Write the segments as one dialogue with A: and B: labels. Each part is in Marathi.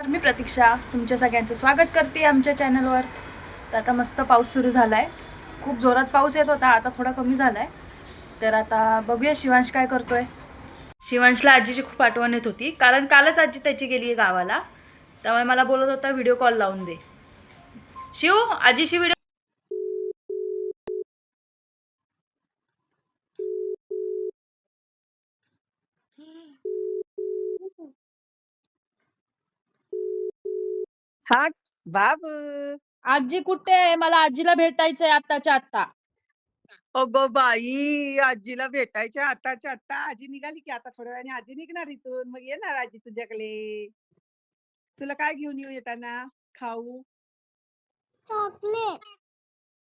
A: मी प्रतीक्षा तुमच्या सगळ्यांचं स्वागत करते आमच्या चॅनलवर. तर आता मस्त पाऊस सुरू झाला आहे. खूप जोरात पाऊस येत होता, आता थोडा कमी झाला आहे. तर आता बघूया शिवांश काय करतोय. शिवांशला आजीची खूप आठवण येत होती, कारण कालच आजी त्याची गेली आहे गावाला. त्यामुळे मला बोलत होता व्हिडिओ कॉल लावून दे. शिव, आजीशी व्हिडिओ.
B: हा बाबू.
A: आजी कुठे आहे? मला आजीला भेटायचंय आत्ताच्या आत्ता.
B: अगं बाई, आजीला भेटायच्या आताच्या आता. आजी निघाली की आता थोड्या वेळाने आजी निघणार इथून, मग येणार आजी तुझ्याकडे. तुला काय घेऊन येऊ येताना? खाऊ?
C: चॉकलेट.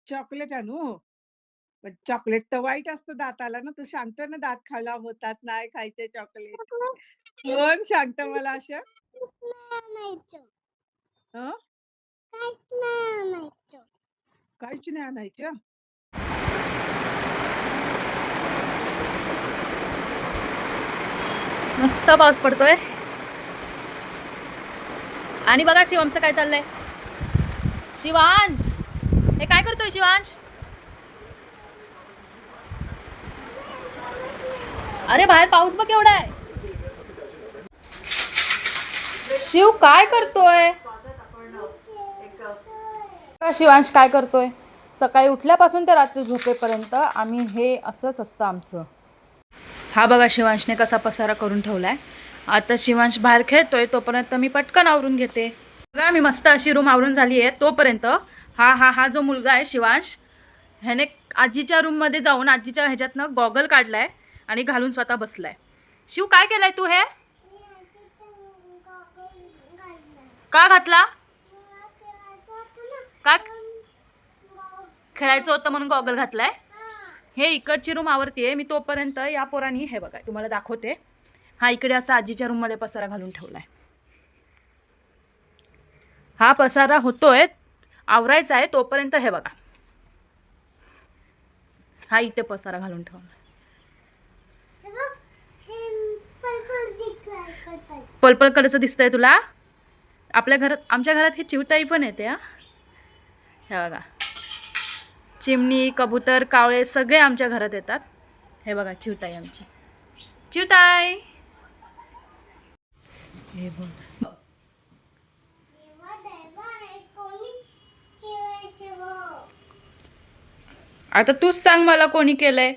B: चॉकलेट आणू? पण चॉकलेट तर वाईट असतं दाताला ना. तू सांगतो ना दात खराब होतात, नाही खायचे चॉकलेट. कोण सांगतं मला असं? हं? काहीच नाही आणायचं.
A: मस्त पाऊस पडतोय. आणि बघा शिवांचं काय चाललंय. शिवांश, हे काय करतोय शिवांश? अरे बाहेर पाऊस बघ केवढा आहे. शिव काय करतोय? शिवांश काय करतोय? सकाळी उठल्यापासून ते रात्री झोपेपर्यंत आम्ही हे असंच असतं आमचं. हा बघा शिवांशने कसा पसारा करून ठेवलाय. आता शिवांश बाहेर खेळतोय, तोपर्यंत मी पटकन आवरून घेते. बघा मी मस्त अशी रूम आवरून झाली आहे. तोपर्यंत हा जो मुलगा आहे शिवांश, ह्याने आजीच्या रूममध्ये जाऊन आजीच्या ह्याच्यातनं गॉगल काढलाय आणि घालून स्वतः बसलाय. शिव काय केलंय तू? हे का घातला? का खेळायचं होतं म्हणून गॉगल घातलाय. हे इकडची रूम आवरतीये मी, तोपर्यंत या पोरांनी हे बघा तुम्हाला दाखवते. हा इकडे असा आजीच्या रूममध्ये पसारा घालून ठेवलाय. हा पसारा होतोय, आवरायचा आहे. तोपर्यंत हे बघा हा इथे पसारा घालून ठेवलाय. पलपल कलरचं दिसतंय तुला? आपल्या घरात, आमच्या घरात ही चिवताई पण येते. हे बघा चिमणी, कबूतर, कावळे सगळे आमच्या घरात येतात. हे बघा चिवताई आमची. चिवताई हे बोल. आता तूच सांग मला कोणी केलंय.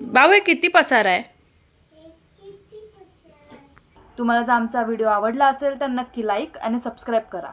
A: बाबू हे किती पसारा आहे. तुम्हाला जर आमचा व्हिडिओ आवडला असेल तर नक्की लाईक आणि सबस्क्राईब करा.